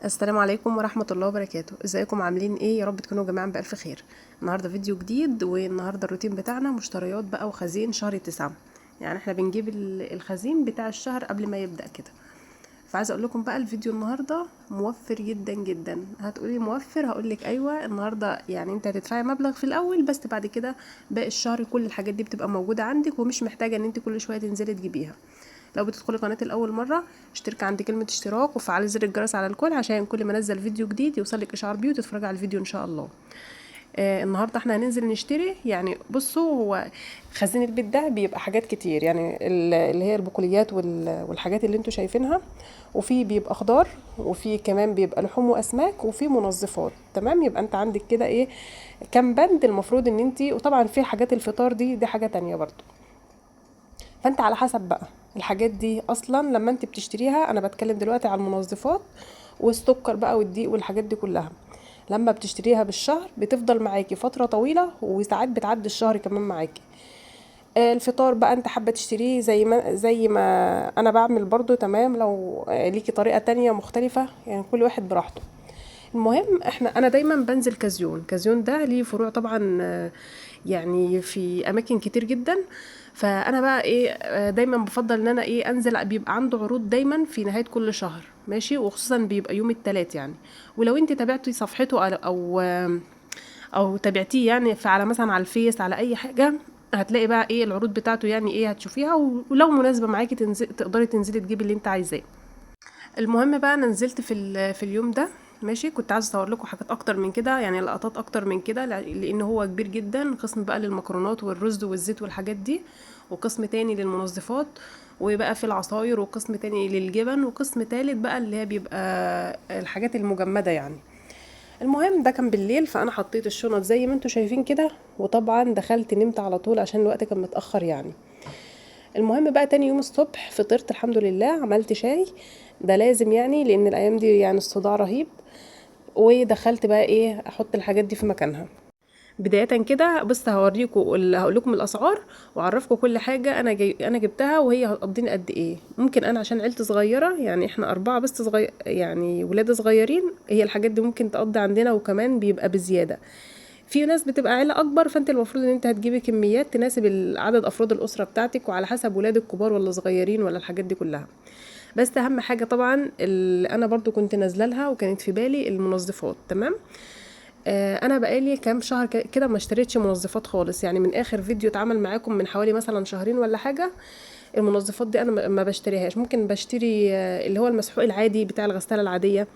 السلام عليكم ورحمة الله وبركاته. ازيكم عاملين ايه؟ يا رب تكونوا جميعا بألف خير. النهاردة فيديو جديد، والنهاردة الروتين بتاعنا مشتريات بقى وخزين شهر 9. يعني احنا بنجيب الخزين بتاع الشهر قبل ما يبدأ كده. فعايزة اقول لكم بقى الفيديو النهاردة موفر جدا جدا. هتقولي موفر، هقولك ايوه. النهاردة يعني انت هتدفعي مبلغ في الاول، بس بعد كده باقي الشهر كل الحاجات دي بتبقى موجودة عندك، ومش محتاجة ان انت كل شوية تنزلي تجيبيها. لو بتدخلي قناتي لاول مره، اشتركي عند كلمه اشتراك وفعلي زر الجرس على الكل، عشان كل ما انزل فيديو جديد يوصلك اشعار بيه وتتفرجي على الفيديو ان شاء الله. النهارده احنا هننزل نشتري. يعني بصوا، هو خزين البيت ده بيبقى حاجات كتير، يعني اللي هي البقوليات والحاجات اللي انتوا شايفينها، وفي بيبقى خضار، وفي كمان بيبقى لحوم واسماك، وفي منظفات. تمام، يبقى انت عندك كده ايه، كام بند المفروض ان انت. وطبعا في حاجات الفطار دي حاجه تانية برضو. فانت على حسب بقى الحاجات دي اصلا لما انت بتشتريها. انا بتكلم دلوقتي على المنظفات والسكر بقى والدقيق والحاجات دي كلها. لما بتشتريها بالشهر بتفضل معاكي فترة طويلة، وساعات بتعدي الشهر كمان معاكي. الفطار بقى انت حابة تشتريه زي ما انا بعمل برضو. تمام، لو ليكي طريقة تانية مختلفة، يعني كل واحد براحته. المهم انا دايما بنزل كازيون ده ليه فروع طبعا، يعني في اماكن كتير جدا. فانا بقى ايه، دايما بفضل ان انا ايه انزل. بيبقى عنده عروض دايما في نهايه كل شهر، ماشي، وخصوصا بيبقى يوم التلات يعني. ولو انت تابعتي صفحته او تابعتيه يعني، فعلى مثلا على الفيس على اي حاجه، هتلاقي بقى ايه العروض بتاعته، يعني ايه هتشوفيها. ولو مناسبه معاكي تقدري تنزلي تجيبي اللي انت عايزاه. المهم بقى انا نزلت في اليوم ده، ماشي. كنت عايزه اصور لكم حاجات اكتر من كده، يعني لقطات اكتر من كده، لان هو كبير جدا. قسم بقى للمكرونات والرز والزيت والحاجات دي، وقسم تاني للمنظفات، وبقى في العصاير، وقسم تاني للجبن، وقسم تالت بقى اللي هي بيبقى الحاجات المجمده يعني. المهم ده كان بالليل، فانا حطيت الشنط زي ما انتوا شايفين كده، وطبعا دخلت نمت على طول عشان الوقت كان متاخر يعني. المهم بقى تاني يوم الصبح فطرت الحمد لله، عملت شاي. ده لازم يعني، لان الايام دي يعني الصداع رهيب. ودخلت بقى ايه احط الحاجات دي في مكانها. بداية كده بص هوريكم، هقول لكم الاسعار، واعرفكم كل حاجة انا جبتها، وهي هتقضيني قد ايه. ممكن انا عشان عيلتي صغيرة، يعني احنا 4 بس صغير، يعني ولاد صغيرين، هي الحاجات دي ممكن تقضي عندنا، وكمان بيبقى بزيادة. في ناس بتبقى عيلة اكبر، فانت المفروض ان انت هتجيبي كميات تناسب عدد افراد الاسرة بتاعتك، وعلى حسب ولادك كبار ولا صغيرين ولا الحاجات دي كلها. بس اهم حاجة طبعا اللي انا برضو كنت نازله لها وكانت في بالي المنظفات. تمام. انا بقالي كام شهر كده ما اشتريتش منظفات خالص، يعني من اخر فيديو اتعمل معاكم من حوالي مثلا شهرين ولا حاجة. المنظفات دي انا ما بشتريهاش. ممكن بشتري اللي هو المسحوق العادي بتاع الغسالة العادية،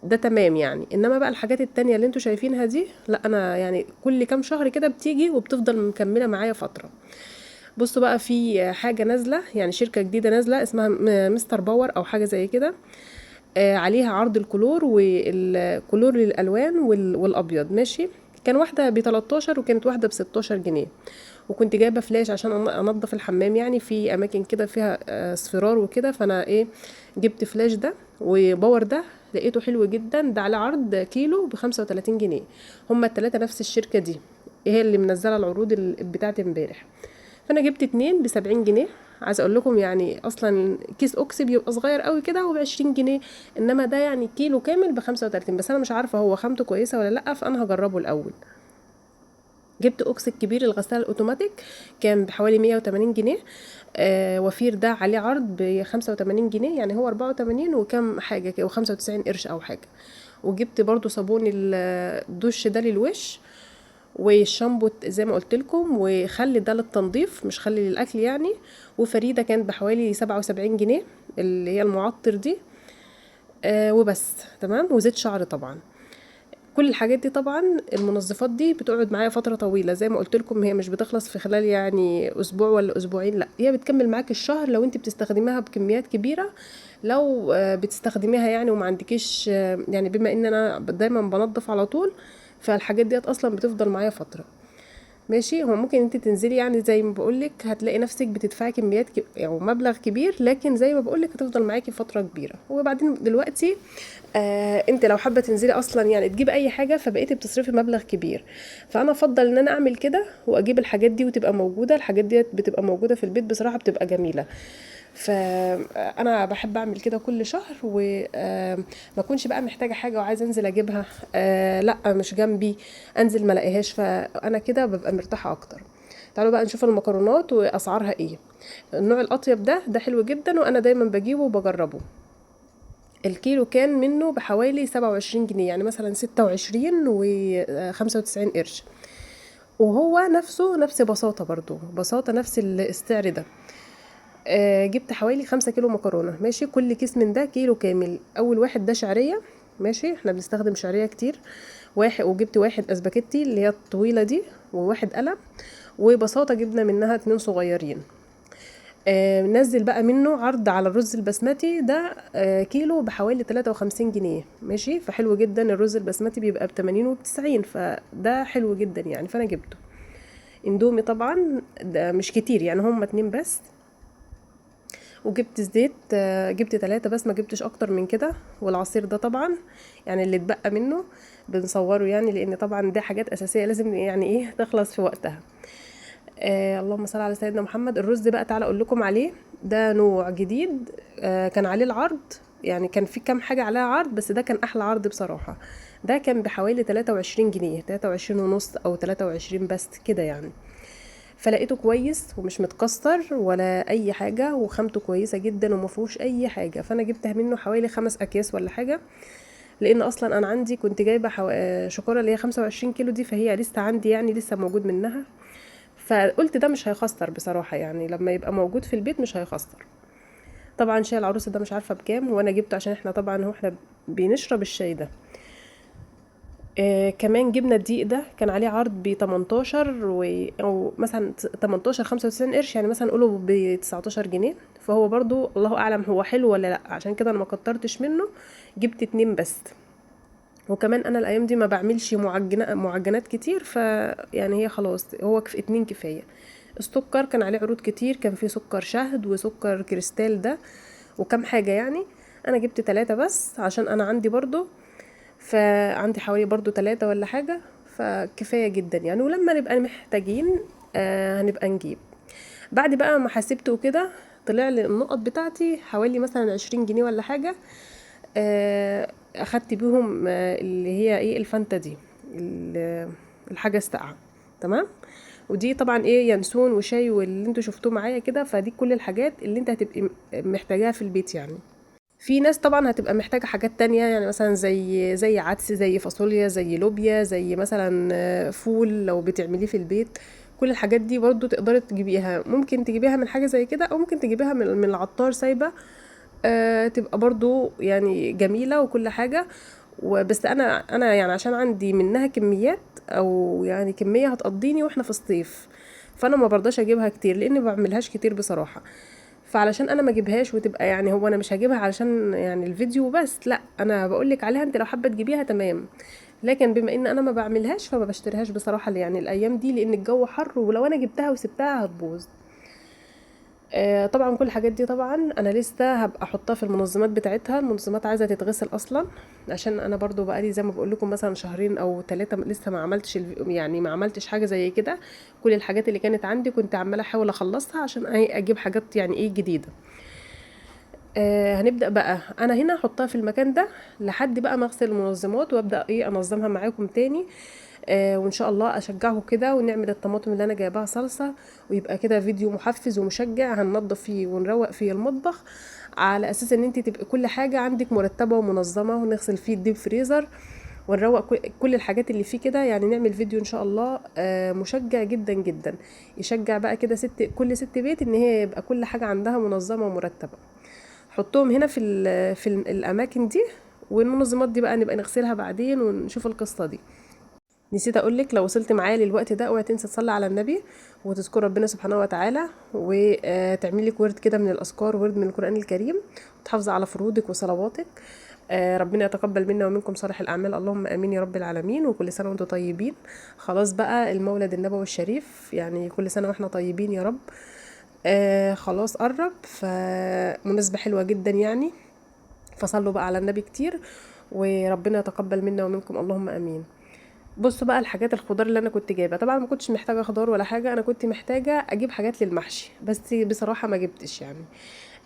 ده تمام يعني. انما بقى الحاجات التانية اللي انتوا شايفينها دي لا، انا يعني كل كام شهر كده بتيجي وبتفضل مكملة معايا فترة. بصوا بقى، في حاجة نازلة، يعني شركة جديدة نازلة اسمها مستر باور او حاجة زي كده. عليها عرض الكلور والكلور للالوان والابيض، ماشي. كان واحده ب 13 وكانت واحده ب 16 جنيه. وكنت جايبه فلاش عشان انضف الحمام، يعني في اماكن كده فيها اصفرار وكده. فانا ايه جبت فلاش ده وباور ده، لقيته حلو جدا. ده على عرض كيلو ب 35 جنيه. هما التلاتة نفس الشركه دي، هي اللي منزله العروض بتاعت امبارح. فانا جبت 2 ب70 جنيه. عايزه اقول لكم يعني اصلا كيس اوكسي بيبقى صغير قوي كده وب20 جنيه، انما ده يعني كيلو كامل ب35. بس انا مش عارفه هو خامته كويسه ولا لا، فانا هجربه الاول. جبت اوكس الكبير الغسالة الاوتوماتيك، كان بحوالي 180 جنيه. وفير ده عليه عرض ب85 جنيه، يعني هو 84 وكم حاجة كده، و95 قرش او حاجة. وجبت برضو صابون الدش ده للوش، والشامبو زي ما قلت لكم، وخل ده للتنظيف مش خل للاكل يعني. وفريدة كانت بحوالي 77 جنيه، اللي هي المعطر دي. وبس. تمام. وزيت شعر طبعا. كل الحاجات دي طبعا المنظفات دي بتقعد معايا فتره طويله، زي ما قلت لكم هي مش بتخلص في خلال يعني اسبوع ولا اسبوعين، لا هي بتكمل معاك الشهر لو انت بتستخدميها بكميات كبيره. لو بتستخدميها يعني وما عندكيش يعني بما ان انا دايما بنظف على طول، فالحاجات ديت اصلا بتفضل معايا فتره. ماشي، هو ممكن انت تنزلي يعني زي ما بقولك هتلاقي نفسك بتدفعي كميات او مبلغ كبير، لكن زي ما بقولك هتفضل معاكي فتره كبيره. وبعدين دلوقتي انت لو حابه تنزلي اصلا يعني تجيبي اي حاجه فبقيتي بتصرفي مبلغ كبير، فانا افضل ان انا اعمل كده واجيب الحاجات دي وتبقى موجوده. الحاجات دي بتبقى موجوده في البيت بصراحه، بتبقى جميله. فانا بحب اعمل كده كل شهر، وما اكونش بقى محتاجه حاجه وعايزه انزل اجيبها، لا مش جنبي انزل ما الاقيهاش، فانا كده ببقى مرتاحه اكتر. تعالوا بقى نشوف المكرونات واسعارها ايه. النوع الاطيب ده حلو جدا، وانا دايما بجيبه وبجربه. الكيلو كان منه بحوالي 27 جنيه، يعني مثلا 26 و95 قرش. وهو نفسه نفس بساطة، برضو بساطة نفس السعر ده. جبت حوالي 5 كيلو مكرونة. ماشي، كل كيس من ده كيلو كامل. اول واحد ده شعرية، ماشي احنا بنستخدم شعرية كتير. وجبت واحد اسباجيتي اللي هي الطويلة دي، وواحد قلم. وبساطة جبنا منها 2 صغيرين. نزل بقى منه عرض على الرز البسمتي ده، كيلو بحوالي 53 جنيه. ماشي، فحلو جدا. الرز البسمتي بيبقى ب80 وب90، فده حلو جدا يعني، فانا جبته. اندومي طبعا ده مش كتير يعني، هم 2 بس. وجبت زيت، جبت 3 بس، ما جبتش اكتر من كده. والعصير ده طبعا يعني اللي اتبقى منه بنصوره يعني، لان طبعا دي حاجات اساسيه لازم يعني ايه تخلص في وقتها. اللهم صل على سيدنا محمد. الرز بقى تعالى اقول لكم عليه. ده نوع جديد، كان عليه العرض، يعني كان في كام حاجه عليها عرض، بس ده كان احلى عرض بصراحه. ده كان بحوالي 23 جنيه، 23 ونص او 23 بس كده يعني. فلقيته كويس ومش متكسر ولا اي حاجه، وخامته كويسه جدا وما فيهوش اي حاجه. فانا جبت منه حوالي 5 اكياس ولا حاجه، لان اصلا انا عندي كنت جايبه شكاره اللي هي 25 كيلو دي، فهي لسه عندي يعني لسه موجود منها. فقلت ده مش هيخسر بصراحه يعني، لما يبقى موجود في البيت مش هيخسر. طبعا شاي العروسه ده مش عارفه بكام، وانا جبته عشان احنا طبعا احنا بنشرب الشاي ده. كمان جبنا الدقيق ده كان عليه عرض ب 18 او مثلا 18 95 قرش، يعني مثلا نقوله ب 19 جنيه. فهو برضو الله اعلم هو حلو ولا لا، عشان كده انا ما كترتش منه، جبت 2 بس. وكمان انا الايام دي ما بعملش معجنات كتير، يعني هي خلاص هو 2 كفايه. السكر كان عليه عروض كتير، كان فيه سكر شهد وسكر كريستال ده وكم حاجه يعني. انا جبت 3 بس عشان انا عندي برضو، فعندي حوالي برضو 3 ولا حاجة، فكفاية جدا يعني. ولما نبقى محتاجين هنبقى نجيب. بعد بقى ما حسبت وكده، طلع لي النقط بتاعتي حوالي مثلا 20 جنيه ولا حاجة. اخدت بيهم اللي هي ايه الفانتا دي، الحاجة الساقعة. تمام. ودي طبعا ايه ينسون وشاي واللي انتوا شفتوه معايا كده، فدي كل الحاجات اللي انت هتبقي محتاجاها في البيت يعني. في ناس طبعا هتبقى محتاجة حاجات تانية، يعني مثلا زي عدس، زي فاصوليا، زي لوبيا، زي مثلا فول لو بتعمليه في البيت. كل الحاجات دي برضو تقدري تجيبيها، ممكن تجيبيها من حاجة زي كده، او ممكن تجيبيها من العطار سايبة. تبقى برضو يعني جميلة وكل حاجة. وبس انا يعني عشان عندي منها كميات، او يعني كمية هتقضيني واحنا في الصيف، فانا ما برضاش اجيبها كتير لاني ما بعملهاش كتير بصراحة. فعلشان انا ما اجيبهاش وتبقى يعني، هو انا مش هجيبها علشان يعني الفيديو بس، لا انا بقولك عليها انت لو حابه تجيبيها تمام. لكن بما ان انا ما بعملهاش فما بشتريهاش بصراحه يعني الايام دي، لان الجو حر ولو انا جبتها وسبتها هتبوظ. طبعا كل الحاجات دي طبعا انا لسه هبقى احطها في المنظمات بتاعتها. المنظمات عايزه تتغسل اصلا، عشان انا برضو بقالي زي ما بقول لكم مثلا شهرين او 3 لسه ما عملتش يعني ما عملتش حاجه زي كده. كل الحاجات اللي كانت عندي كنت عماله احاول اخلصها عشان اجيب حاجات يعني ايه جديده. هنبدأ بقى. انا هنا احطها في المكان ده لحد بقى ما اغسل المنظمات وابدأ ايه انظمها معاكم تاني. وان شاء الله اشجعه كده ونعمل الطماطم اللي انا جايباها صلصة، ويبقى كده فيديو محفز ومشجع. هننضف فيه ونروق فيه المطبخ، على اساس ان انت تبقى كل حاجة عندك مرتبة ومنظمة، ونغسل فيه الديب فريزر ونروق كل الحاجات اللي فيه كده يعني. نعمل فيديو ان شاء الله مشجع جدا جدا، يشجع بقى كده كل ست بيت ان هي يبقى كل حاجة عندها منظمة ومرتبة. حطهم هنا في الاماكن دي، والمنظمات دي بقى نبقى نغسلها بعدين ونشوف القصه دي. نسيت اقولك لو وصلت معايا للوقت ده اوعي تنسى تصلي على النبي وتذكر ربنا سبحانه وتعالى، وتعملي لك ورد كده من الاذكار، ورد من القران الكريم، وتحافظي على فروضك وصلواتك. ربنا يتقبل منا ومنكم صالح الاعمال، اللهم امين يا رب العالمين. وكل سنه وانتم طيبين، خلاص بقى المولد النبوي الشريف، يعني كل سنه واحنا طيبين يا رب. خلاص قرب، فمناسبه حلوه جدا يعني، فصلوا بقى على النبي كتير، وربنا يتقبل منا ومنكم اللهم امين. بصوا بقى الحاجات الخضار اللي انا كنت جايبه، طبعا ما كنتش محتاجه خضار ولا حاجه، انا كنت محتاجه اجيب حاجات للمحشي، بس بصراحه ما جبتش يعني.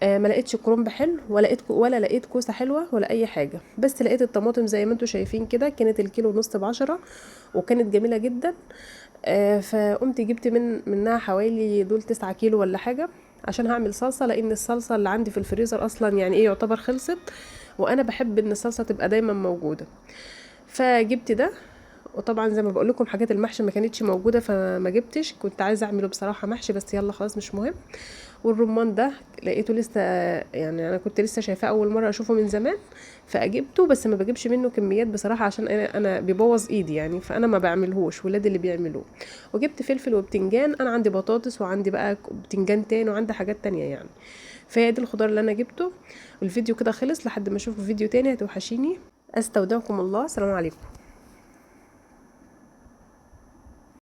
ما لقيتش كرنب حلو، ولا لقيت كوسه حلوه ولا اي حاجه، بس لقيت الطماطم زي ما انتم شايفين كده، كانت الكيلو ونص ب10، وكانت جميله جدا. فقمت جبت منها حوالي دول 9 كيلو ولا حاجه، عشان هعمل صلصه، لان الصلصه اللي عندي في الفريزر اصلا يعني ايه يعتبر خلصت، وانا بحب ان الصلصه تبقى دايما موجوده. فجبت ده، وطبعا زي ما بقول لكم حاجات المحشي ما كانتش موجوده فما جبتش، كنت عايزه اعمله بصراحه محشي، بس يلا خلاص مش مهم. والرمان ده لقيته لسه، يعني انا كنت لسه شايفاه اول مره اشوفه من زمان، فاجبته، بس ما بجيبش منه كميات بصراحه، عشان انا بيبوظ ايدي يعني، فانا ما بعملهوش، ولادي اللي بيعملوه. وجبت فلفل وبتنجان، انا عندي بطاطس وعندي بقى بتنجان تاني وعندي حاجات تانية يعني. فهي دي الخضار اللي انا جبته. والفيديو كده خلص، لحد ما اشوف فيديو تاني هتوحشيني. استودعكم الله، السلام عليكم.